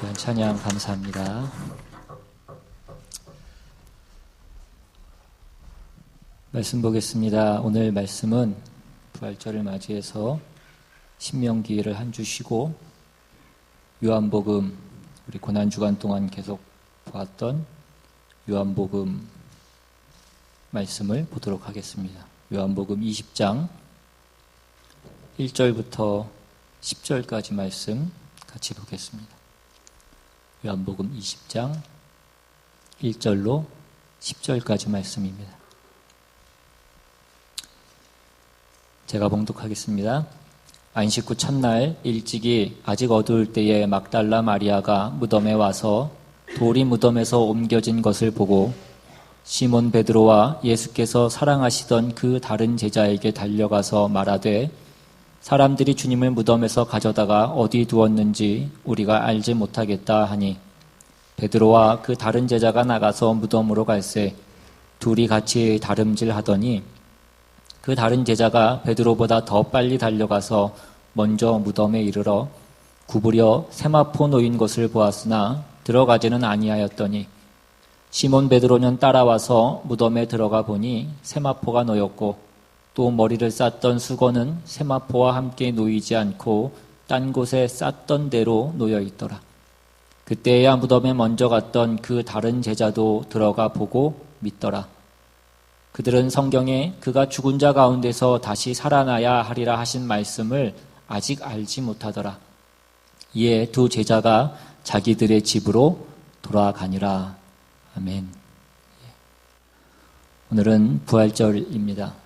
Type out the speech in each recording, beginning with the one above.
귀한 찬양 감사합니다. 말씀 보겠습니다. 오늘 말씀은 부활절을 맞이해서 신명기를 한 주 쉬고 요한복음, 우리 고난주간 동안 계속 보았던 요한복음 말씀을 보도록 하겠습니다. 요한복음 20장 1절부터 10절까지 말씀 같이 보겠습니다. 요한복음 20장 1절로 10절까지 말씀입니다. 제가 봉독하겠습니다. 안식 후 첫날 일찍이 아직 어두울 때에 막달라 마리아가 무덤에 와서 돌이 무덤에서 옮겨진 것을 보고 시몬 베드로와 예수께서 사랑하시던 그 다른 제자에게 달려가서 말하되 사람들이 주님을 무덤에서 가져다가 어디 두었는지 우리가 알지 못하겠다 하니 베드로와 그 다른 제자가 나가서 무덤으로 갈새 둘이 같이 다름질하더니 그 다른 제자가 베드로보다 더 빨리 달려가서 먼저 무덤에 이르러 구부려 세마포 놓인 것을 보았으나 들어가지는 아니하였더니 시몬 베드로는 따라와서 무덤에 들어가 보니 세마포가 놓였고 또 머리를 쌌던 수건은 세마포와 함께 놓이지 않고 딴 곳에 쌌던 대로 놓여 있더라. 그때야 무덤에 먼저 갔던 그 다른 제자도 들어가 보고 믿더라. 그들은 성경에 그가 죽은 자 가운데서 다시 살아나야 하리라 하신 말씀을 아직 알지 못하더라. 이에 두 제자가 자기들의 집으로 돌아가니라. 아멘. 오늘은 부활절입니다.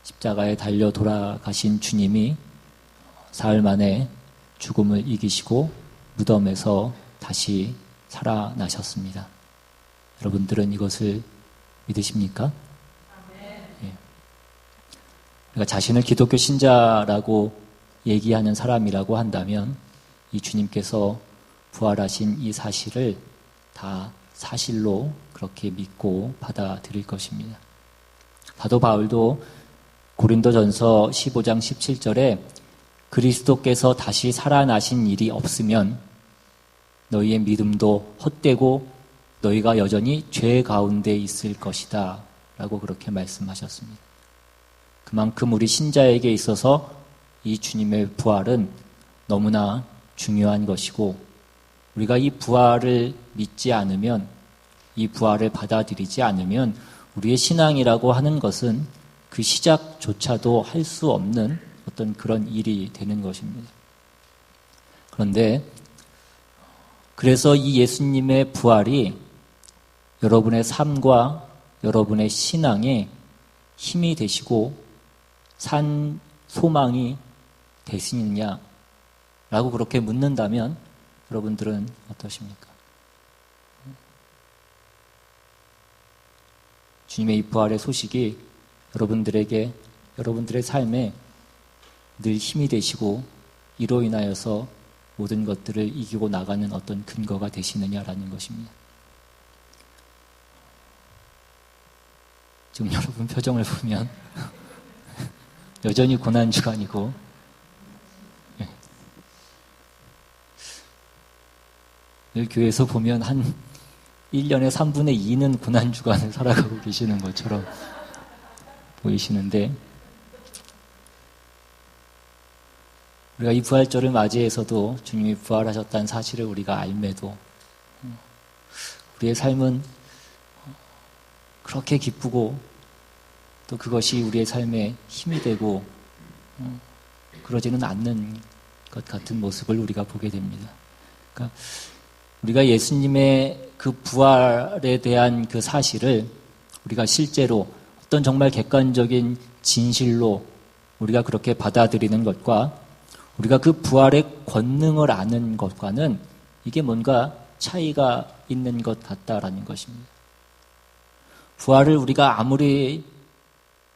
십자가에 달려 돌아가신 주님이 사흘 만에 죽음을 이기시고 무덤에서 다시 살아나셨습니다. 여러분들은 이것을 믿으십니까? 예. 우리가 자신을 기독교 신자라고 얘기하는 사람이라고 한다면 이 주님께서 부활하신 이 사실을 다 사실로 그렇게 믿고 받아들일 것입니다. 사도 바울도 고린도전서 15장 17절에 그리스도께서 다시 살아나신 일이 없으면 너희의 믿음도 헛되고 너희가 여전히 죄 가운데 있을 것이다 라고 그렇게 말씀하셨습니다. 그만큼 우리 신자에게 있어서 이 주님의 부활은 너무나 중요한 것이고 우리가 이 부활을 믿지 않으면 이 부활을 받아들이지 않으면 우리의 신앙이라고 하는 것은 그 시작조차도 할 수 없는 어떤 그런 일이 되는 것입니다. 그런데 그래서 이 예수님의 부활이 여러분의 삶과 여러분의 신앙에 힘이 되시고 산 소망이 되시느냐라고 그렇게 묻는다면 여러분들은 어떠십니까? 주님의 이 부활의 소식이 여러분들에게 여러분들의 삶에 늘 힘이 되시고 이로 인하여서 모든 것들을 이기고 나가는 어떤 근거가 되시느냐라는 것입니다. 지금 여러분 표정을 보면 여전히 고난주간이고 늘 교회에서 보면 한 1년에 3분의 2는 고난주간을 살아가고 계시는 것처럼 보이시는데 우리가 이 부활절을 맞이해서도 주님이 부활하셨다는 사실을 우리가 알매도 우리의 삶은 그렇게 기쁘고 또 그것이 우리의 삶에 힘이 되고 그러지는 않는 것 같은 모습을 우리가 보게 됩니다. 그러니까 우리가 예수님의 그 부활에 대한 그 사실을 우리가 실제로 어떤 정말 객관적인 진실로 우리가 그렇게 받아들이는 것과 우리가 그 부활의 권능을 아는 것과는 이게 뭔가 차이가 있는 것 같다라는 것입니다. 부활을 우리가 아무리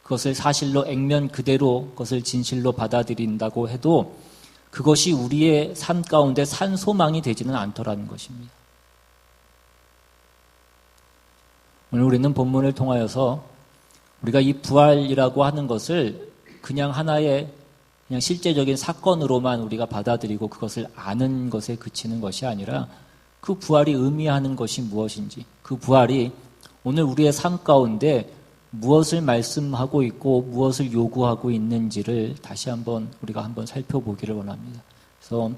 그것을 사실로 액면 그대로 그것을 진실로 받아들인다고 해도 그것이 우리의 삶 가운데 산 소망이 되지는 않더라는 것입니다. 오늘 우리는 본문을 통하여서 우리가 이 부활이라고 하는 것을 그냥 하나의 그냥 실제적인 사건으로만 우리가 받아들이고 그것을 아는 것에 그치는 것이 아니라 그 부활이 의미하는 것이 무엇인지, 그 부활이 오늘 우리의 삶 가운데 무엇을 말씀하고 있고 무엇을 요구하고 있는지를 다시 한번 우리가 한번 살펴보기를 원합니다. 그래서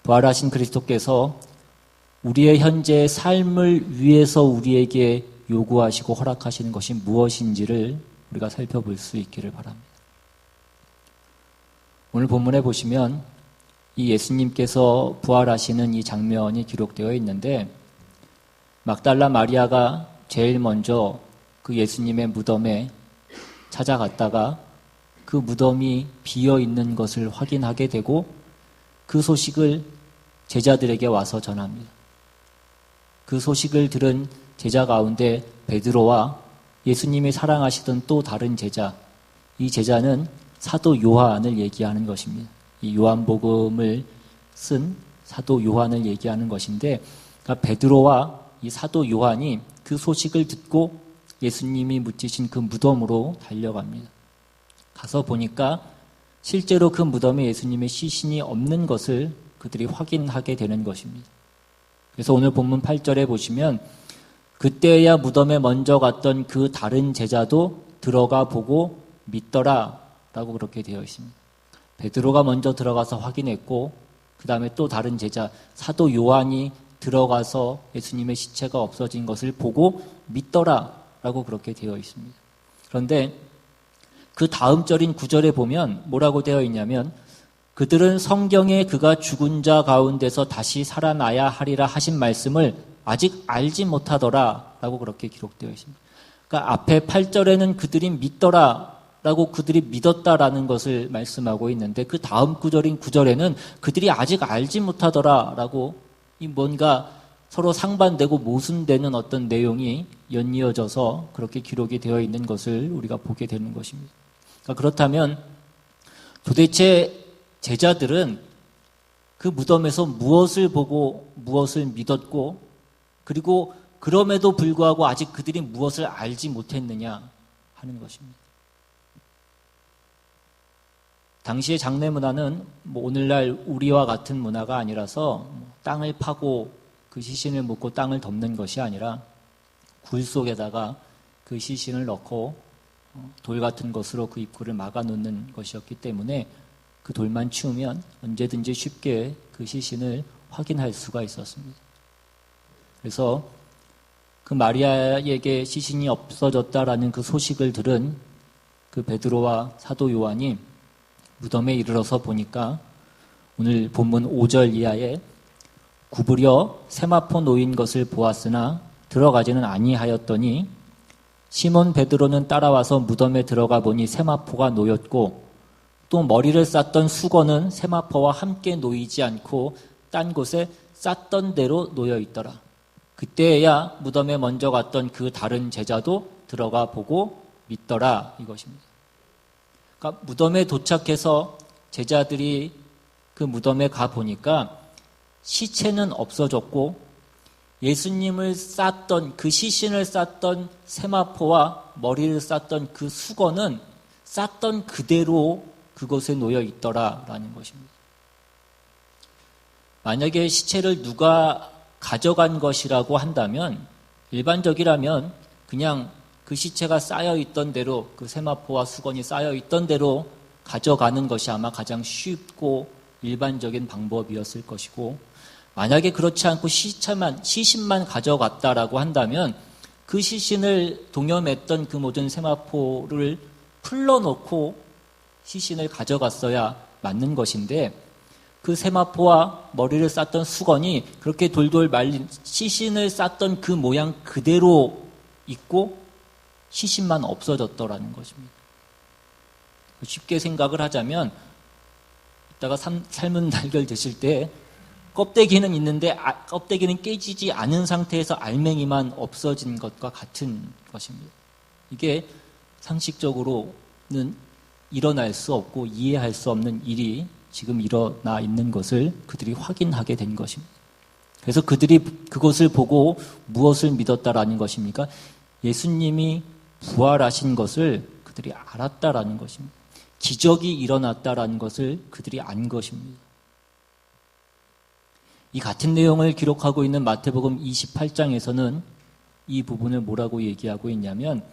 부활하신 그리스도께서 우리의 현재의 삶을 위해서 우리에게 요구하시고 허락하시는 것이 무엇인지를 우리가 살펴볼 수 있기를 바랍니다. 오늘 본문에 보시면 이 예수님께서 부활하시는 이 장면이 기록되어 있는데, 막달라 마리아가 제일 먼저 그 예수님의 무덤에 찾아갔다가 그 무덤이 비어 있는 것을 확인하게 되고 그 소식을 제자들에게 와서 전합니다. 그 소식을 들은 제자 가운데 베드로와 예수님이 사랑하시던 또 다른 제자, 이 제자는 사도 요한을 얘기하는 것입니다. 이 요한복음을 쓴 사도 요한을 얘기하는 것인데, 그러니까 베드로와 이 사도 요한이 그 소식을 듣고 예수님이 묻히신 그 무덤으로 달려갑니다. 가서 보니까 실제로 그 무덤에 예수님의 시신이 없는 것을 그들이 확인하게 되는 것입니다. 그래서 오늘 본문 8절에 보시면 그때야 무덤에 먼저 갔던 그 다른 제자도 들어가 보고 믿더라 라고 그렇게 되어 있습니다. 베드로가 먼저 들어가서 확인했고 그 다음에 또 다른 제자 사도 요한이 들어가서 예수님의 시체가 없어진 것을 보고 믿더라 라고 그렇게 되어 있습니다. 그런데 그 다음 절인 9절에 보면 뭐라고 되어 있냐면 그들은 성경에 그가 죽은 자 가운데서 다시 살아나야 하리라 하신 말씀을 아직 알지 못하더라 라고 그렇게 기록되어 있습니다. 그러니까 앞에 8절에는 그들이 믿더라 라고 그들이 믿었다라는 것을 말씀하고 있는데 그 다음 구절인 9절에는 그들이 아직 알지 못하더라 라고 이 뭔가 서로 상반되고 모순되는 어떤 내용이 연이어져서 그렇게 기록이 되어 있는 것을 우리가 보게 되는 것입니다. 그러니까 그렇다면 도대체 제자들은 그 무덤에서 무엇을 보고 무엇을 믿었고 그리고 그럼에도 불구하고 아직 그들이 무엇을 알지 못했느냐 하는 것입니다. 당시의 장례 문화는 오늘날 우리와 같은 문화가 아니라서 땅을 파고 그 시신을 묻고 땅을 덮는 것이 아니라 굴 속에다가 그 시신을 넣고 돌 같은 것으로 그 입구를 막아 놓는 것이었기 때문에 그 돌만 치우면 언제든지 쉽게 그 시신을 확인할 수가 있었습니다. 그래서 그 마리아에게 시신이 없어졌다라는 그 소식을 들은 그 베드로와 사도 요한이 무덤에 이르러서 보니까 오늘 본문 5절 이하에 구부려 세마포 놓인 것을 보았으나 들어가지는 아니하였더니 시몬 베드로는 따라와서 무덤에 들어가 보니 세마포가 놓였고 또 머리를 쌌던 수건은 세마포와 함께 놓이지 않고 딴 곳에 쌌던 대로 놓여 있더라. 그때야 무덤에 먼저 갔던 그 다른 제자도 들어가 보고 믿더라 이것입니다. 그러니까 무덤에 도착해서 제자들이 그 무덤에 가 보니까 시체는 없어졌고 예수님을 쌌던 그 시신을 쌌던 세마포와 머리를 쌌던 그 수건은 쌌던 그대로 그곳에 놓여 있더라라는 것입니다. 만약에 시체를 누가 가져간 것이라고 한다면 일반적이라면 그냥 그 시체가 쌓여 있던 대로 그 세마포와 수건이 쌓여 있던 대로 가져가는 것이 아마 가장 쉽고 일반적인 방법이었을 것이고 만약에 그렇지 않고 시신만 가져갔다라고 한다면 그 시신을 동여맸던 그 모든 세마포를 풀러놓고 시신을 가져갔어야 맞는 것인데 그 세마포와 머리를 쌌던 수건이 그렇게 돌돌 말린 시신을 쌌던 그 모양 그대로 있고 시신만 없어졌더라는 것입니다. 쉽게 생각을 하자면 이따가 삶은 달걀 드실 때 껍데기는 있는데 껍데기는 깨지지 않은 상태에서 알맹이만 없어진 것과 같은 것입니다. 이게 상식적으로는 일어날 수 없고 이해할 수 없는 일이 지금 일어나 있는 것을 그들이 확인하게 된 것입니다. 그래서 그들이 그것을 보고 무엇을 믿었다라는 것입니까? 예수님이 부활하신 것을 그들이 알았다라는 것입니다. 기적이 일어났다라는 것을 그들이 안 것입니다. 이 같은 내용을 기록하고 있는 마태복음 28장에서는 이 부분을 뭐라고 얘기하고 있냐면,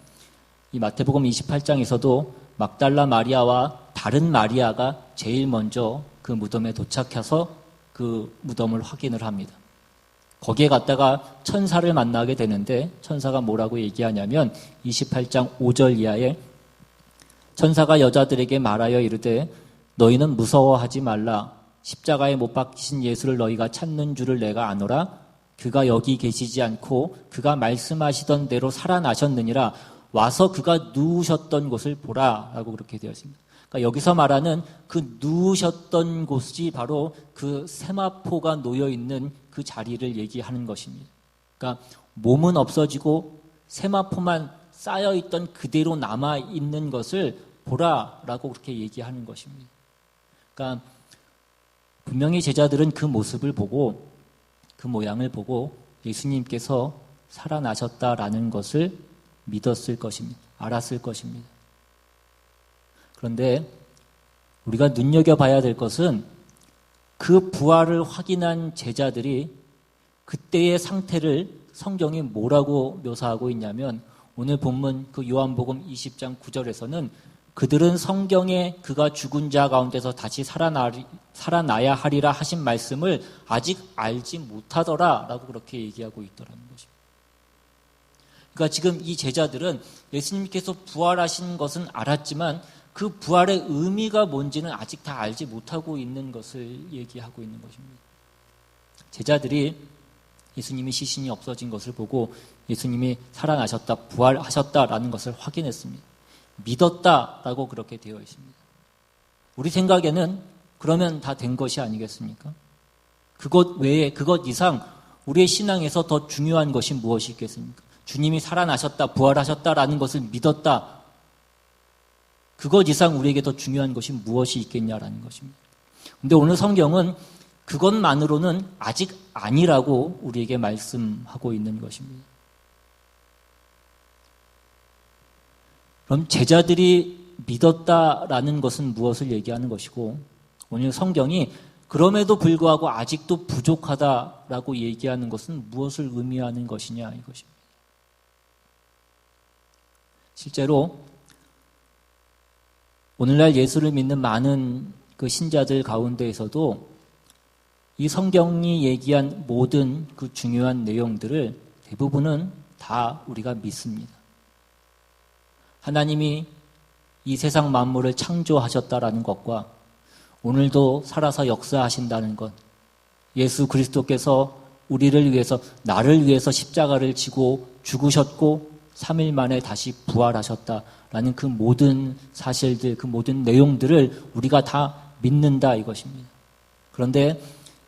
이 마태복음 28장에서도 막달라 마리아와 다른 마리아가 제일 먼저 그 무덤에 도착해서 그 무덤을 확인을 합니다. 거기에 갔다가 천사를 만나게 되는데, 천사가 뭐라고 얘기하냐면 28장 5절 이하에 천사가 여자들에게 말하여 이르되 너희는 무서워하지 말라. 십자가에 못 박히신 예수를 너희가 찾는 줄을 내가 아노라. 그가 여기 계시지 않고 그가 말씀하시던 대로 살아나셨느니라. 와서 그가 누우셨던 곳을 보라 라고 그렇게 되어 있습니다. 그러니까 여기서 말하는 그 누우셨던 곳이 바로 그 세마포가 놓여있는 그 자리를 얘기하는 것입니다. 그러니까 몸은 없어지고 세마포만 쌓여있던 그대로 남아있는 것을 보라라고 그렇게 얘기하는 것입니다. 그러니까 분명히 제자들은 그 모습을 보고 그 모양을 보고 예수님께서 살아나셨다라는 것을 믿었을 것입니다. 알았을 것입니다. 그런데 우리가 눈여겨봐야 될 것은 그 부활을 확인한 제자들이 그때의 상태를 성경이 뭐라고 묘사하고 있냐면, 오늘 본문 그 요한복음 20장 9절에서는 그들은 성경에 그가 죽은 자 가운데서 다시 살아나야 하리라 하신 말씀을 아직 알지 못하더라 라고 그렇게 얘기하고 있더라는 것입니다. 그러니까 지금 이 제자들은 예수님께서 부활하신 것은 알았지만 그 부활의 의미가 뭔지는 아직 다 알지 못하고 있는 것을 얘기하고 있는 것입니다. 제자들이 예수님이 시신이 없어진 것을 보고 예수님이 살아나셨다, 부활하셨다라는 것을 확인했습니다. 믿었다라고 그렇게 되어 있습니다. 우리 생각에는 그러면 다 된 것이 아니겠습니까? 그것 외에, 그것 이상 우리의 신앙에서 더 중요한 것이 무엇이 있겠습니까? 주님이 살아나셨다, 부활하셨다라는 것을 믿었다. 그것 이상 우리에게 더 중요한 것이 무엇이 있겠냐라는 것입니다. 그런데 오늘 성경은 그것만으로는 아직 아니라고 우리에게 말씀하고 있는 것입니다. 그럼 제자들이 믿었다라는 것은 무엇을 얘기하는 것이고, 오늘 성경이 그럼에도 불구하고 아직도 부족하다라고 얘기하는 것은 무엇을 의미하는 것이냐 이것입니다. 실제로 오늘날 예수를 믿는 많은 그 신자들 가운데에서도 이 성경이 얘기한 모든 그 중요한 내용들을 대부분은 다 우리가 믿습니다. 하나님이 이 세상 만물을 창조하셨다라는 것과 오늘도 살아서 역사하신다는 것, 예수 그리스도께서 우리를 위해서, 나를 위해서 십자가를 지고 죽으셨고 3일 만에 다시 부활하셨다라는 그 모든 사실들, 그 모든 내용들을 우리가 다 믿는다 이것입니다. 그런데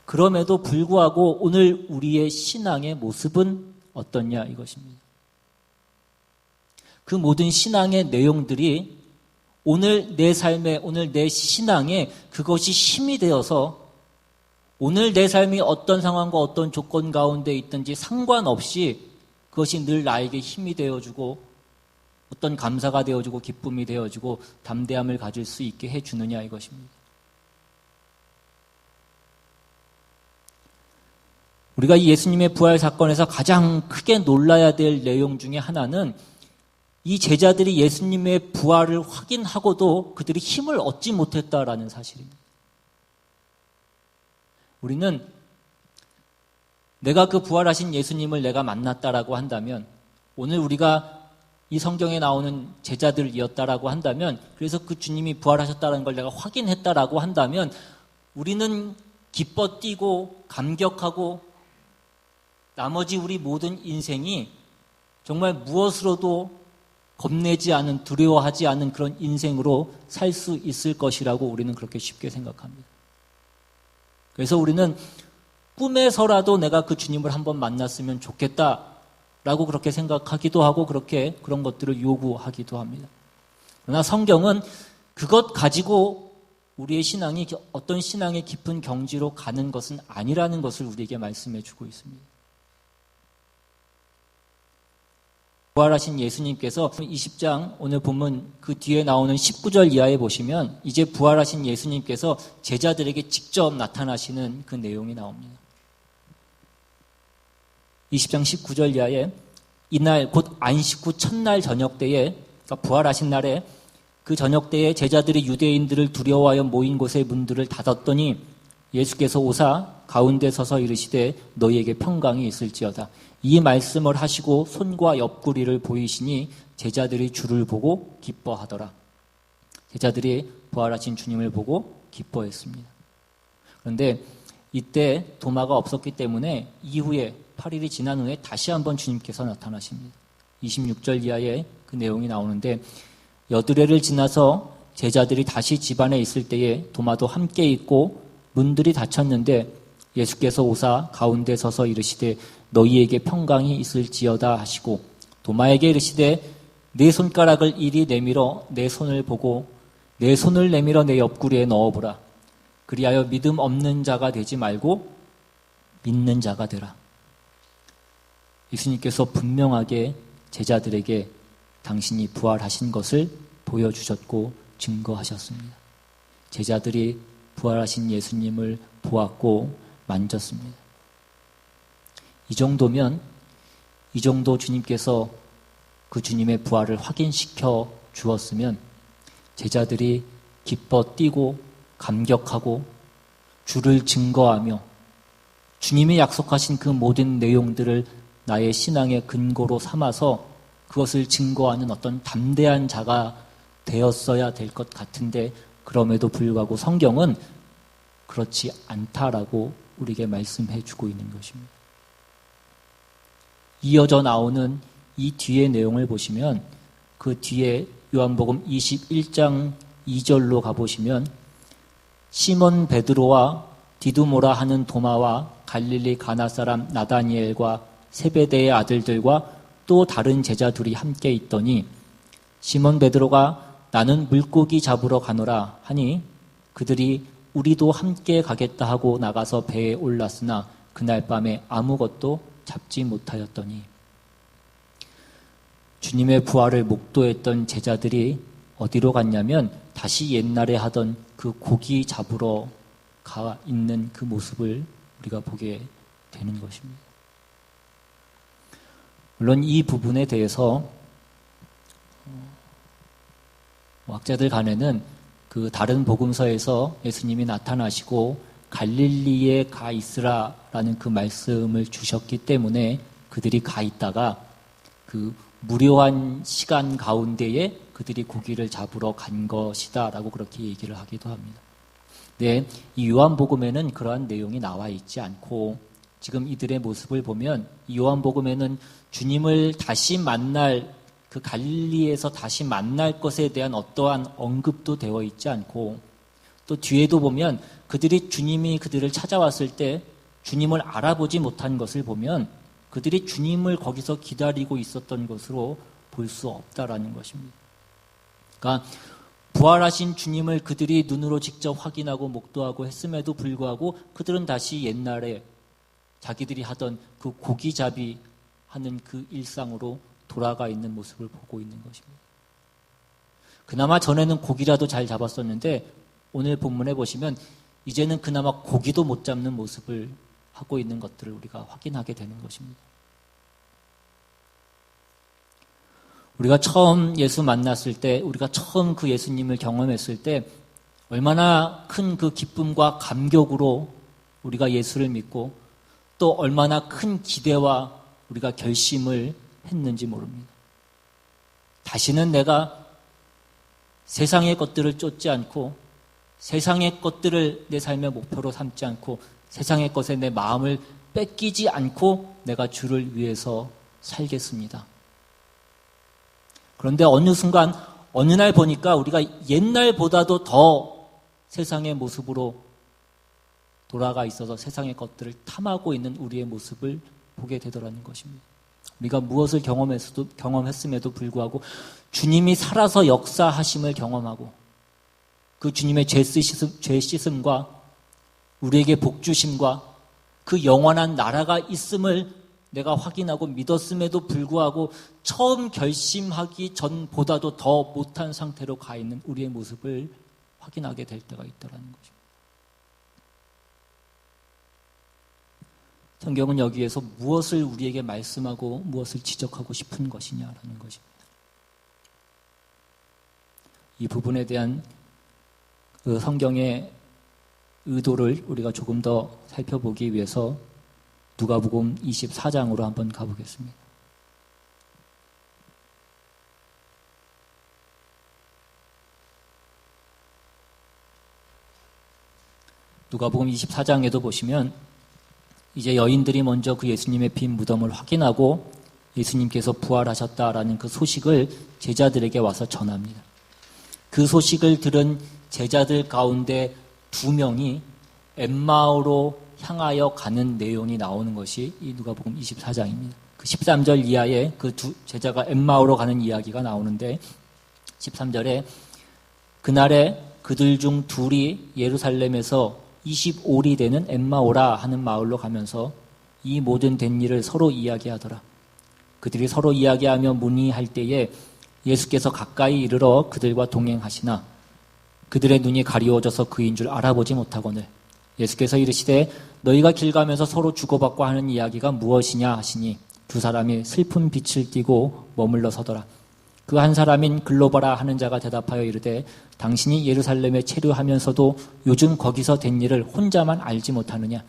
그럼에도 불구하고 오늘 우리의 신앙의 모습은 어떠냐 이것입니다. 그 모든 신앙의 내용들이 오늘 내 삶에, 오늘 내 신앙에 그것이 힘이 되어서 오늘 내 삶이 어떤 상황과 어떤 조건 가운데 있든지 상관없이 그것이 늘 나에게 힘이 되어주고 어떤 감사가 되어주고 기쁨이 되어주고 담대함을 가질 수 있게 해주느냐 이것입니다. 우리가 이 예수님의 부활 사건에서 가장 크게 놀라야 될 내용 중에 하나는 이 제자들이 예수님의 부활을 확인하고도 그들이 힘을 얻지 못했다라는 사실입니다. 우리는 내가 그 부활하신 예수님을 내가 만났다라고 한다면, 오늘 우리가 이 성경에 나오는 제자들이었다라고 한다면, 그래서 그 주님이 부활하셨다는 걸 내가 확인했다라고 한다면 우리는 기뻐 뛰고 감격하고 나머지 우리 모든 인생이 정말 무엇으로도 겁내지 않은, 두려워하지 않은 그런 인생으로 살 수 있을 것이라고 우리는 그렇게 쉽게 생각합니다. 그래서 우리는 꿈에서라도 내가 그 주님을 한번 만났으면 좋겠다라고 그렇게 생각하기도 하고 그런 것들을 요구하기도 합니다. 그러나 성경은 그것 가지고 우리의 신앙이 어떤 신앙의 깊은 경지로 가는 것은 아니라는 것을 우리에게 말씀해 주고 있습니다. 부활하신 예수님께서 20장 오늘 본문 그 뒤에 나오는 19절 이하에 보시면 이제 부활하신 예수님께서 제자들에게 직접 나타나시는 그 내용이 나옵니다. 20장 19절 이하에 이날 곧 안식 후 첫날 저녁 때에, 그러니까 부활하신 날에 그 저녁 때에 제자들이 유대인들을 두려워하여 모인 곳의 문들을 닫았더니 예수께서 오사 가운데 서서 이르시되 너희에게 평강이 있을지어다. 이 말씀을 하시고 손과 옆구리를 보이시니 제자들이 주를 보고 기뻐하더라. 제자들이 부활하신 주님을 보고 기뻐했습니다. 그런데 이때 도마가 없었기 때문에 이후에 8일이 지난 후에 다시 한번 주님께서 나타나십니다. 26절 이하에 그 내용이 나오는데 여드레를 지나서 제자들이 다시 집안에 있을 때에 도마도 함께 있고 문들이 닫혔는데 예수께서 오사 가운데 서서 이르시되 너희에게 평강이 있을지어다 하시고 도마에게 이르시되 내 손가락을 이리 내밀어 내 손을 보고 내 손을 내밀어 내 옆구리에 넣어보라. 그리하여 믿음 없는 자가 되지 말고 믿는 자가 되라. 예수님께서 분명하게 제자들에게 당신이 부활하신 것을 보여주셨고 증거하셨습니다. 제자들이 부활하신 예수님을 보았고 만졌습니다. 이 정도 주님께서 그 주님의 부활을 확인시켜 주었으면 제자들이 기뻐 뛰고 감격하고 주를 증거하며 주님이 약속하신 그 모든 내용들을 나의 신앙의 근거로 삼아서 그것을 증거하는 어떤 담대한 자가 되었어야 될 것 같은데 그럼에도 불구하고 성경은 그렇지 않다라고 우리에게 말씀해 주고 있는 것입니다. 이어져 나오는 이 뒤의 내용을 보시면 그 뒤에 요한복음 21장 2절로 가보시면 시몬 베드로와 디두모라 하는 도마와 갈릴리 가나 사람 나다니엘과 세베대의 아들들과 또 다른 제자 둘이 함께 있더니 시몬 베드로가 나는 물고기 잡으러 가노라 하니 그들이 우리도 함께 가겠다 하고 나가서 배에 올랐으나 그날 밤에 아무것도 잡지 못하였더니 주님의 부활을 목도했던 제자들이 어디로 갔냐면 다시 옛날에 하던 그 고기 잡으러 가 있는 그 모습을 우리가 보게 되는 것입니다. 물론 이 부분에 대해서 학자들 간에는 그 다른 복음서에서 예수님이 나타나시고 갈릴리에 가 있으라라는 그 말씀을 주셨기 때문에 그들이 가 있다가 그 무료한 시간 가운데에 그들이 고기를 잡으러 간 것이다라고 그렇게 얘기를 하기도 합니다. 네, 이 요한복음에는 그러한 내용이 나와 있지 않고 지금 이들의 모습을 보면 이 요한복음에는 주님을 다시 만날 그 갈릴리에서 다시 만날 것에 대한 어떠한 언급도 되어 있지 않고 또 뒤에도 보면 그들이 주님이 그들을 찾아왔을 때 주님을 알아보지 못한 것을 보면 그들이 주님을 거기서 기다리고 있었던 것으로 볼 수 없다라는 것입니다. 그러니까 부활하신 주님을 그들이 눈으로 직접 확인하고 목도하고 했음에도 불구하고 그들은 다시 옛날에 자기들이 하던 그 고기잡이 하는 그 일상으로 돌아가 있는 모습을 보고 있는 것입니다. 그나마 전에는 고기라도 잘 잡았었는데 오늘 본문에 보시면 이제는 그나마 고기도 못 잡는 모습을 하고 있는 것들을 우리가 확인하게 되는 것입니다. 우리가 처음 예수 만났을 때, 우리가 처음 그 예수님을 경험했을 때 얼마나 큰 그 기쁨과 감격으로 우리가 예수를 믿고 또 얼마나 큰 기대와 우리가 결심을 했는지 모릅니다. 다시는 내가 세상의 것들을 쫓지 않고 세상의 것들을 내 삶의 목표로 삼지 않고 세상의 것에 내 마음을 뺏기지 않고 내가 주를 위해서 살겠습니다. 그런데 어느 순간 어느 날 보니까 우리가 옛날보다도 더 세상의 모습으로 돌아가 있어서 세상의 것들을 탐하고 있는 우리의 모습을 보게 되더라는 것입니다. 우리가 무엇을 경험했음에도 불구하고 주님이 살아서 역사하심을 경험하고 그 주님의 죄 씻음과 우리에게 복 주심과 그 영원한 나라가 있음을 내가 확인하고 믿었음에도 불구하고 처음 결심하기 전보다도 더 못한 상태로 가 있는 우리의 모습을 확인하게 될 때가 있다는 거죠. 성경은 여기에서 무엇을 우리에게 말씀하고 무엇을 지적하고 싶은 것이냐라는 것입니다. 이 부분에 대한 그 성경의 의도를 우리가 조금 더 살펴보기 위해서 누가복음 24장으로 한번 가보겠습니다. 누가복음 24장에도 보시면 이제 여인들이 먼저 그 예수님의 빈 무덤을 확인하고 예수님께서 부활하셨다라는 그 소식을 제자들에게 와서 전합니다. 그 소식을 들은 제자들 가운데 2명이 엠마오로 향하여 가는 내용이 나오는 것이 이 누가복음 24장입니다. 그 13절 이하에 그 두 제자가 엠마오로 가는 이야기가 나오는데 13절에 그날에 그들 중 둘이 예루살렘에서 25리 되는 엠마오라 하는 마을로 가면서 이 모든 된 일을 서로 이야기하더라. 그들이 서로 이야기하며 문의할 때에 예수께서 가까이 이르러 그들과 동행하시나 그들의 눈이 가리워져서 그인 줄 알아보지 못하거늘 예수께서 이르시되 너희가 길 가면서 서로 주고받고 하는 이야기가 무엇이냐 하시니 두 사람이 슬픈 빛을 띠고 머물러 서더라. 그 한 사람인 글로바라 하는 자가 대답하여 이르되 당신이 예루살렘에 체류하면서도 요즘 거기서 된 일을 혼자만 알지 못하느냐.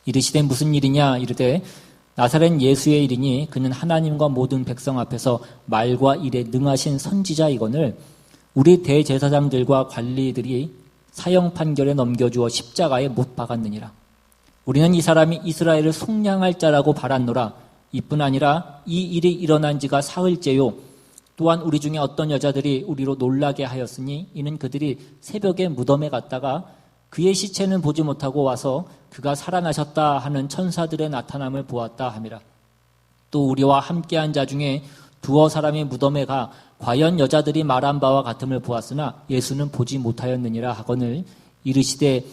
이르시되 무슨 일이냐 이르되 나사렛 예수의 일이니 그는 하나님과 모든 백성 앞에서 말과 일에 능하신 선지자이거늘 우리 대제사장들과 관리들이 사형 판결에 넘겨주어 십자가에 못 박았느니라. 우리는 이 사람이 이스라엘을 속량할 자라고 바랐노라. 이뿐 아니라 이 일이 일어난 지가 사흘째요. 또한 우리 중에 어떤 여자들이 우리로 놀라게 하였으니 이는 그들이 새벽에 무덤에 갔다가 그의 시체는 보지 못하고 와서 그가 살아나셨다 하는 천사들의 나타남을 보았다 함이라. 또 우리와 함께한 자 중에 두어 사람이 무덤에 가 과연 여자들이 말한 바와 같음을 보았으나 예수는 보지 못하였느니라 하거늘 이르시되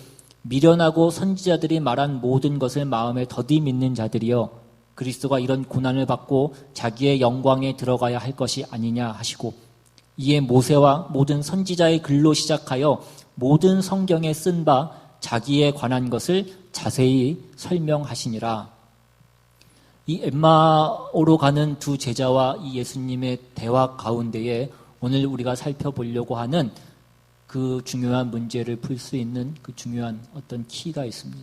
미련하고 선지자들이 말한 모든 것을 마음에 더디 믿는 자들이여 그리스도가 이런 고난을 받고 자기의 영광에 들어가야 할 것이 아니냐 하시고 이에 모세와 모든 선지자의 글로 시작하여 모든 성경에 쓴 바 자기에 관한 것을 자세히 설명하시니라. 이 엠마오로 가는 두 제자와 이 예수님의 대화 가운데에 오늘 우리가 살펴보려고 하는 그 중요한 문제를 풀 수 있는 그 중요한 어떤 키가 있습니다.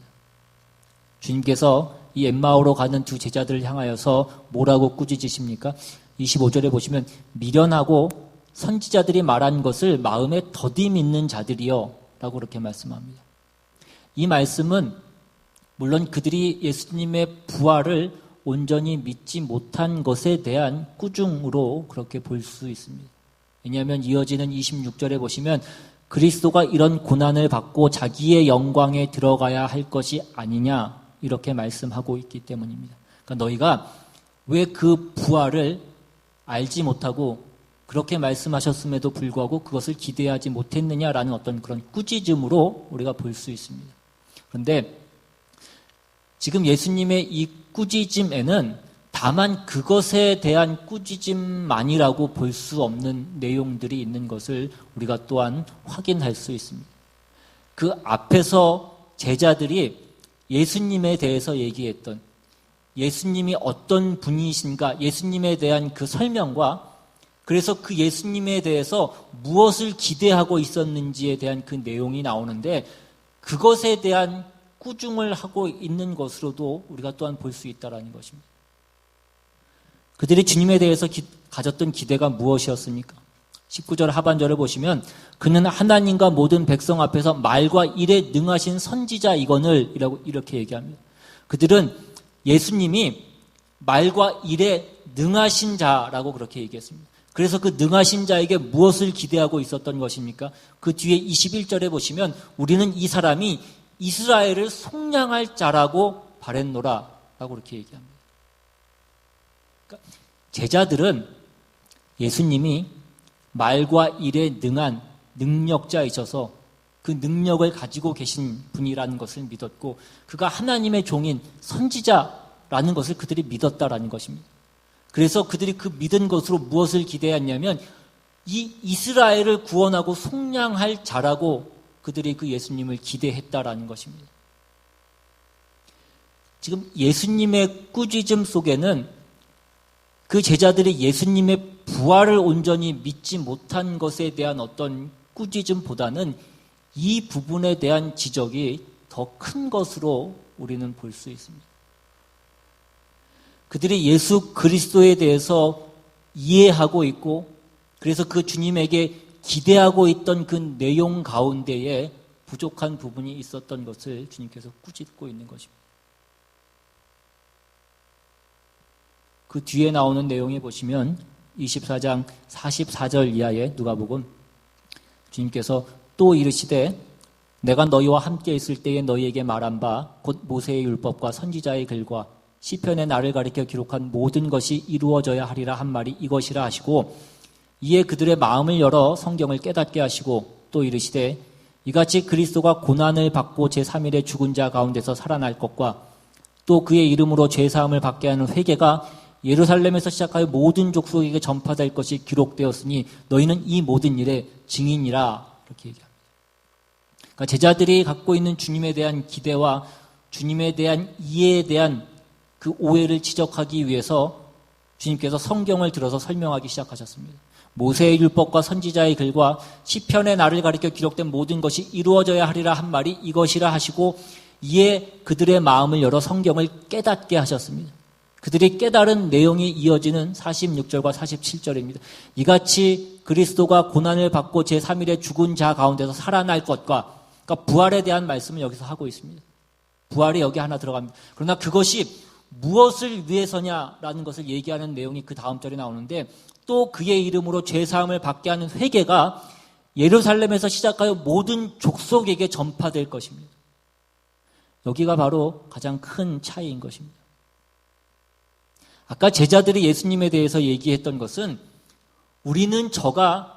주님께서 이 엠마오로 가는 두 제자들을 향하여서 뭐라고 꾸짖으십니까? 25절에 보시면 미련하고 선지자들이 말한 것을 마음에 더디 믿는 자들이요 라고 그렇게 말씀합니다. 이 말씀은 물론 그들이 예수님의 부활을 온전히 믿지 못한 것에 대한 꾸중으로 그렇게 볼 수 있습니다. 왜냐하면 이어지는 26절에 보시면 그리스도가 이런 고난을 받고 자기의 영광에 들어가야 할 것이 아니냐 이렇게 말씀하고 있기 때문입니다. 그러니까 너희가 왜 그 부활을 알지 못하고 그렇게 말씀하셨음에도 불구하고 그것을 기대하지 못했느냐라는 어떤 그런 꾸짖음으로 우리가 볼 수 있습니다. 그런데 지금 예수님의 이 꾸짖음에는 다만 그것에 대한 꾸짖음만이라고 볼 수 없는 내용들이 있는 것을 우리가 또한 확인할 수 있습니다. 그 앞에서 제자들이 예수님에 대해서 얘기했던 예수님이 어떤 분이신가 예수님에 대한 그 설명과 그래서 그 예수님에 대해서 무엇을 기대하고 있었는지에 대한 그 내용이 나오는데 그것에 대한 꾸중을 하고 있는 것으로도 우리가 또한 볼 수 있다는 것입니다. 그들이 주님에 대해서 가졌던 기대가 무엇이었습니까? 19절 하반절을 보시면 그는 하나님과 모든 백성 앞에서 말과 일에 능하신 선지자이거늘 이렇게 얘기합니다. 그들은 예수님이 말과 일에 능하신 자라고 그렇게 얘기했습니다. 그래서 그 능하신 자에게 무엇을 기대하고 있었던 것입니까? 그 뒤에 21절에 보시면 우리는 이 사람이 이스라엘을 속량할 자라고 바랬노라 라고 그렇게 얘기합니다. 그러니까 제자들은 예수님이 말과 일에 능한 능력자이셔서 그 능력을 가지고 계신 분이라는 것을 믿었고 그가 하나님의 종인 선지자 있다라는 것을 그들이 믿었다라는 것입니다. 그래서 그들이 그 믿은 것으로 무엇을 기대했냐면 이 이스라엘을 구원하고 속량할 자라고 그들이 그 예수님을 기대했다라는 것입니다. 지금 예수님의 꾸짖음 속에는 그 제자들이 예수님의 부활을 온전히 믿지 못한 것에 대한 어떤 꾸짖음보다는 이 부분에 대한 지적이 더 큰 것으로 우리는 볼 수 있습니다. 그들이 예수 그리스도에 대해서 이해하고 있고 그래서 그 주님에게 기대하고 있던 그 내용 가운데에 부족한 부분이 있었던 것을 주님께서 꾸짖고 있는 것입니다. 그 뒤에 나오는 내용에 보시면 24장 44절 이하의 누가복음 주님께서 또 이르시되 내가 너희와 함께 있을 때에 너희에게 말한 바 곧 모세의 율법과 선지자의 글과 시편에 나를 가리켜 기록한 모든 것이 이루어져야 하리라 한 말이 이것이라 하시고 이에 그들의 마음을 열어 성경을 깨닫게 하시고 또 이르시되 이같이 그리스도가 고난을 받고 제3일에 죽은 자 가운데서 살아날 것과 또 그의 이름으로 죄사함을 받게 하는 회개가 예루살렘에서 시작하여 모든 족속에게 전파될 것이 기록되었으니 너희는 이 모든 일의 증인이라 이렇게 얘기합니다. 그러니까 제자들이 갖고 있는 주님에 대한 기대와 주님에 대한 이해에 대한 그 오해를 지적하기 위해서 주님께서 성경을 들어서 설명하기 시작하셨습니다. 모세의 율법과 선지자의 글과 시편에 나를 가리켜 기록된 모든 것이 이루어져야 하리라 한 말이 이것이라 하시고 이에 그들의 마음을 열어 성경을 깨닫게 하셨습니다. 그들이 깨달은 내용이 이어지는 46절과 47절입니다. 이같이 그리스도가 고난을 받고 제3일에 죽은 자 가운데서 살아날 것과 그러니까 부활에 대한 말씀을 여기서 하고 있습니다. 부활이 여기 하나 들어갑니다. 그러나 그것이 무엇을 위해서냐라는 것을 얘기하는 내용이 그 다음 절에 나오는데 또 그의 이름으로 죄사함을 받게 하는 회개가 예루살렘에서 시작하여 모든 족속에게 전파될 것입니다. 여기가 바로 가장 큰 차이인 것입니다. 아까 제자들이 예수님에 대해서 얘기했던 것은 우리는 저가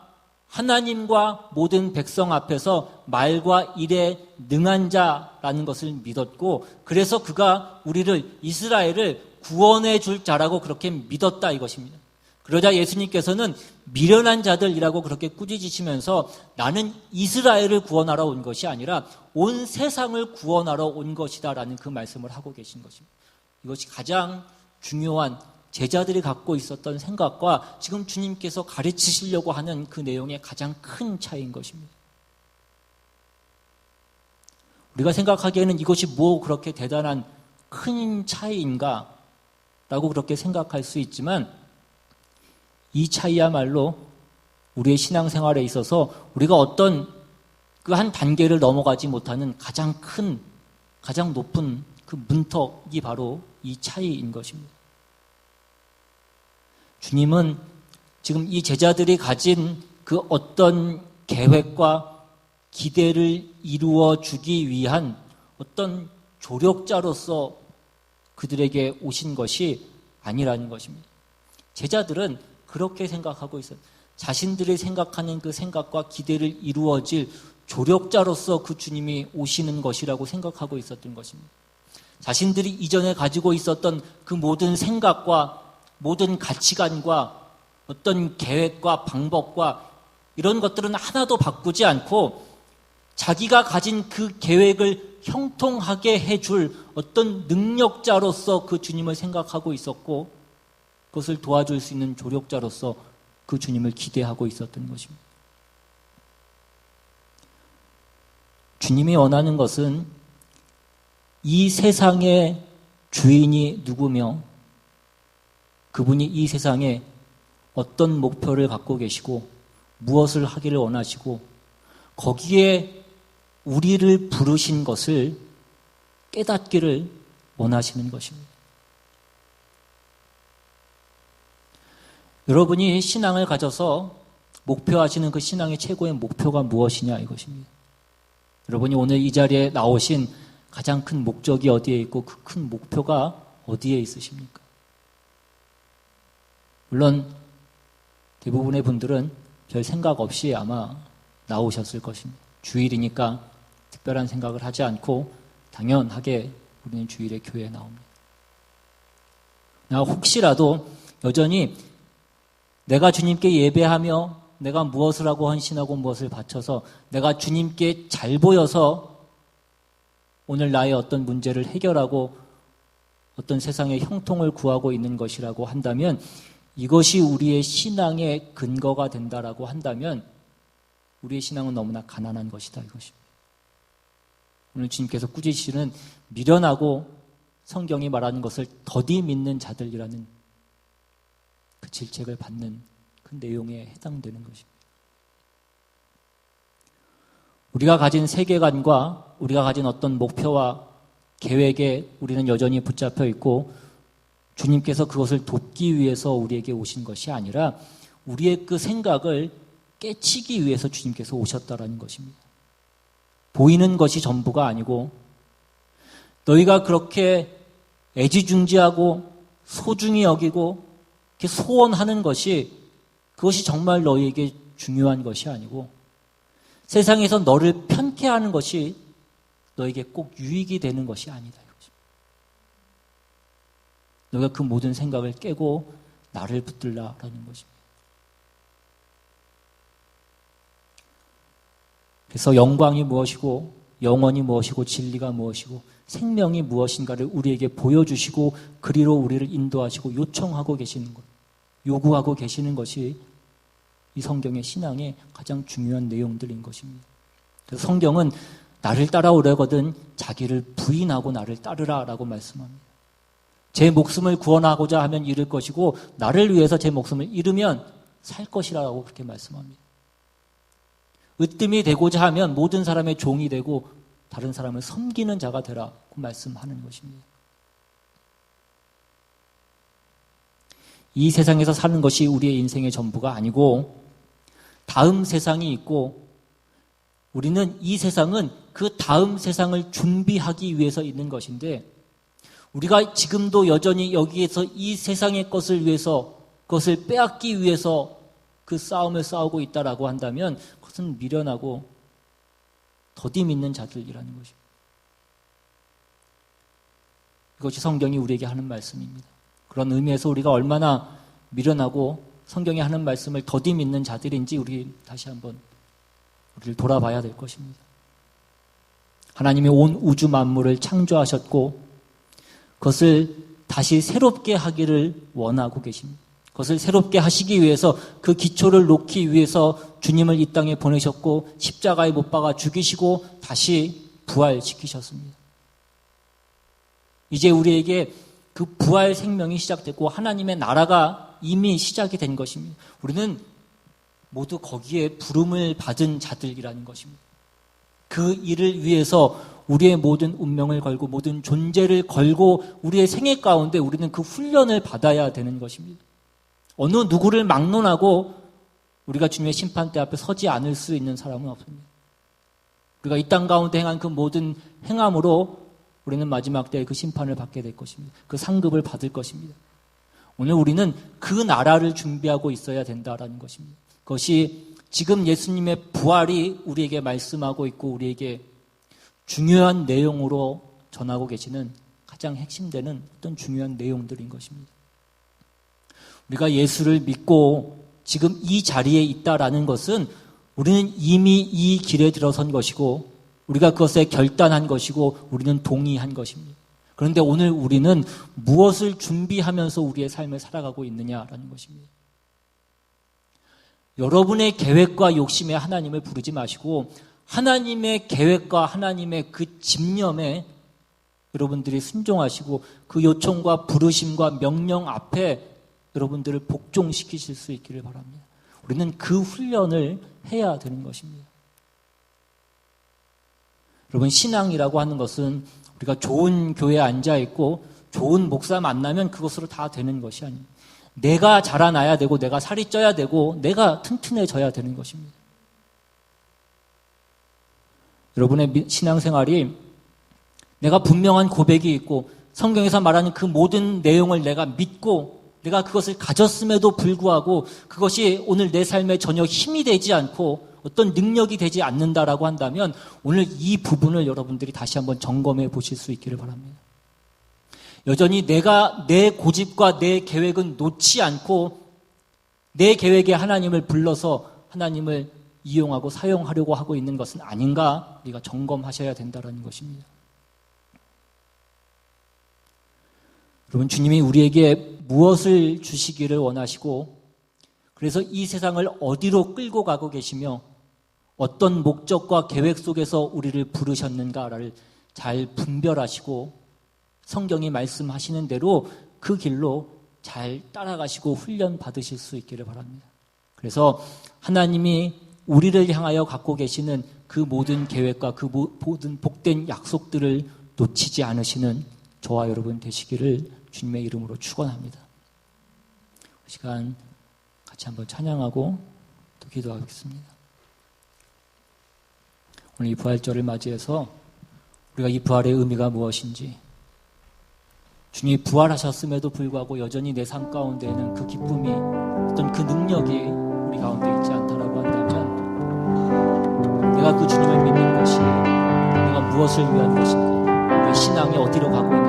하나님과 모든 백성 앞에서 말과 일에 능한 자라는 것을 믿었고 그래서 그가 우리를 이스라엘을 구원해 줄 자라고 그렇게 믿었다 이것입니다. 그러자 예수님께서는 미련한 자들이라고 그렇게 꾸짖으시면서 나는 이스라엘을 구원하러 온 것이 아니라 온 세상을 구원하러 온 것이다라는 그 말씀을 하고 계신 것입니다. 이것이 가장 중요한 제자들이 갖고 있었던 생각과 지금 주님께서 가르치시려고 하는 그 내용의 가장 큰 차이인 것입니다. 우리가 생각하기에는 이것이 뭐 그렇게 대단한 큰 차이인가 라고 그렇게 생각할 수 있지만 이 차이야말로 우리의 신앙생활에 있어서 우리가 어떤 그 한 단계를 넘어가지 못하는 가장 큰, 가장 높은 그 문턱이 바로 이 차이인 것입니다. 주님은 지금 이 제자들이 가진 그 어떤 계획과 기대를 이루어 주기 위한 어떤 조력자로서 그들에게 오신 것이 아니라는 것입니다. 제자들은 그렇게 생각하고 있어요. 자신들이 생각하는 그 생각과 기대를 이루어질 조력자로서 그 주님이 오시는 것이라고 생각하고 있었던 것입니다. 자신들이 이전에 가지고 있었던 그 모든 생각과 모든 가치관과 어떤 계획과 방법과 이런 것들은 하나도 바꾸지 않고 자기가 가진 그 계획을 형통하게 해줄 어떤 능력자로서 그 주님을 생각하고 있었고 그것을 도와줄 수 있는 조력자로서 그 주님을 기대하고 있었던 것입니다. 주님이 원하는 것은 이 세상의 주인이 누구며 그분이 이 세상에 어떤 목표를 갖고 계시고 무엇을 하기를 원하시고 거기에 우리를 부르신 것을 깨닫기를 원하시는 것입니다. 여러분이 신앙을 가져서 목표하시는 그 신앙의 최고의 목표가 무엇이냐 이것입니다. 여러분이 오늘 이 자리에 나오신 가장 큰 목적이 어디에 있고 그 큰 목표가 어디에 있으십니까? 물론 대부분의 분들은 별 생각 없이 아마 나오셨을 것입니다. 주일이니까 특별한 생각을 하지 않고 당연하게 우리는 주일에 교회에 나옵니다. 혹시라도 여전히 내가 주님께 예배하며 내가 무엇을 하고 헌신하고 무엇을 바쳐서 내가 주님께 잘 보여서 오늘 나의 어떤 문제를 해결하고 어떤 세상의 형통을 구하고 있는 것이라고 한다면 이것이 우리의 신앙의 근거가 된다라고 한다면 우리의 신앙은 너무나 가난한 것이다 이것입니다. 오늘 주님께서 꾸짖으시는 미련하고 성경이 말하는 것을 더디 믿는 자들이라는 그 질책을 받는 그 내용에 해당되는 것입니다. 우리가 가진 세계관과 우리가 가진 어떤 목표와 계획에 우리는 여전히 붙잡혀 있고 주님께서 그것을 돕기 위해서 우리에게 오신 것이 아니라 우리의 그 생각을 깨치기 위해서 주님께서 오셨다라는 것입니다. 보이는 것이 전부가 아니고 너희가 그렇게 애지중지하고 소중히 여기고 이렇게 소원하는 것이 그것이 정말 너희에게 중요한 것이 아니고 세상에서 너를 편케 하는 것이 너에게 꼭 유익이 되는 것이 아니다. 너희가 그 모든 생각을 깨고 나를 붙들라라는 것입니다. 그래서 영광이 무엇이고 영원이 무엇이고 진리가 무엇이고 생명이 무엇인가를 우리에게 보여주시고 그리로 우리를 인도하시고 요청하고 계시는 것, 요구하고 계시는 것이 이 성경의 신앙의 가장 중요한 내용들인 것입니다. 그래서 성경은 나를 따라오려거든 자기를 부인하고 나를 따르라라고 말씀합니다. 제 목숨을 구원하고자 하면 잃을 것이고 나를 위해서 제 목숨을 잃으면 살 것이라고 그렇게 말씀합니다. 으뜸이 되고자 하면 모든 사람의 종이 되고 다른 사람을 섬기는 자가 되라고 말씀하는 것입니다. 이 세상에서 사는 것이 우리의 인생의 전부가 아니고 다음 세상이 있고 우리는 이 세상은 그 다음 세상을 준비하기 위해서 있는 것인데 우리가 지금도 여전히 여기에서 이 세상의 것을 위해서 그것을 빼앗기 위해서 그 싸움을 싸우고 있다라고 한다면 그것은 미련하고 더디 믿는 자들이라는 것입니다. 이것이 성경이 우리에게 하는 말씀입니다. 그런 의미에서 우리가 얼마나 미련하고 성경이 하는 말씀을 더디 믿는 자들인지 우리 다시 한번 우리를 돌아봐야 될 것입니다. 하나님이 온 우주 만물을 창조하셨고 그것을 다시 새롭게 하기를 원하고 계십니다. 그것을 새롭게 하시기 위해서 그 기초를 놓기 위해서 주님을 이 땅에 보내셨고 십자가에 못 박아 죽이시고 다시 부활시키셨습니다. 이제 우리에게 그 부활 생명이 시작됐고 하나님의 나라가 이미 시작이 된 것입니다. 우리는 모두 거기에 부름을 받은 자들이라는 것입니다. 그 일을 위해서 우리의 모든 운명을 걸고 모든 존재를 걸고 우리의 생애 가운데 우리는 그 훈련을 받아야 되는 것입니다. 어느 누구를 막론하고 우리가 주님의 심판대 앞에 서지 않을 수 있는 사람은 없습니다. 우리가 이 땅 가운데 행한 그 모든 행함으로 우리는 마지막 때에 그 심판을 받게 될 것입니다. 그 상급을 받을 것입니다. 오늘 우리는 그 나라를 준비하고 있어야 된다라는 것입니다. 그것이 지금 예수님의 부활이 우리에게 말씀하고 있고 우리에게 중요한 내용으로 전하고 계시는 가장 핵심되는 어떤 중요한 내용들인 것입니다. 우리가 예수를 믿고 지금 이 자리에 있다라는 것은 우리는 이미 이 길에 들어선 것이고 우리가 그것에 결단한 것이고 우리는 동의한 것입니다. 그런데 오늘 우리는 무엇을 준비하면서 우리의 삶을 살아가고 있느냐라는 것입니다. 여러분의 계획과 욕심에 하나님을 부르지 마시고 하나님의 계획과 하나님의 그 집념에 여러분들이 순종하시고 그 요청과 부르심과 명령 앞에 여러분들을 복종시키실 수 있기를 바랍니다. 우리는 그 훈련을 해야 되는 것입니다. 여러분, 신앙이라고 하는 것은 우리가 좋은 교회에 앉아있고 좋은 목사 만나면 그것으로 다 되는 것이 아닙니다. 내가 자라나야 되고 내가 살이 쪄야 되고 내가 튼튼해져야 되는 것입니다. 여러분의 신앙생활이 내가 분명한 고백이 있고 성경에서 말하는 그 모든 내용을 내가 믿고 내가 그것을 가졌음에도 불구하고 그것이 오늘 내 삶에 전혀 힘이 되지 않고 어떤 능력이 되지 않는다라고 한다면 오늘 이 부분을 여러분들이 다시 한번 점검해 보실 수 있기를 바랍니다. 여전히 내가 내 고집과 내 계획은 놓지 않고 내 계획에 하나님을 불러서 하나님을 이용하고 사용하려고 하고 있는 것은 아닌가 우리가 점검하셔야 된다는 것입니다. 여러분, 주님이 우리에게 무엇을 주시기를 원하시고 그래서 이 세상을 어디로 끌고 가고 계시며 어떤 목적과 계획 속에서 우리를 부르셨는가를 잘 분별하시고 성경이 말씀하시는 대로 그 길로 잘 따라가시고 훈련 받으실 수 있기를 바랍니다. 그래서 하나님이 우리를 향하여 갖고 계시는 그 모든 계획과 그 모든 복된 약속들을 놓치지 않으시는 저와 여러분 되시기를 주님의 이름으로 축원합니다. 그 시간 같이 한번 찬양하고 또 기도하겠습니다. 오늘 이 부활절을 맞이해서 우리가 이 부활의 의미가 무엇인지, 주님이 부활하셨음에도 불구하고 여전히 내 삶 가운데에는 그 기쁨이, 어떤 그 능력이 우리 가운데 있지 않다라고 한다면 내가 그 주님을 믿는 것이 내가 무엇을 위한 것인가, 내 신앙이 어디로 가고 있는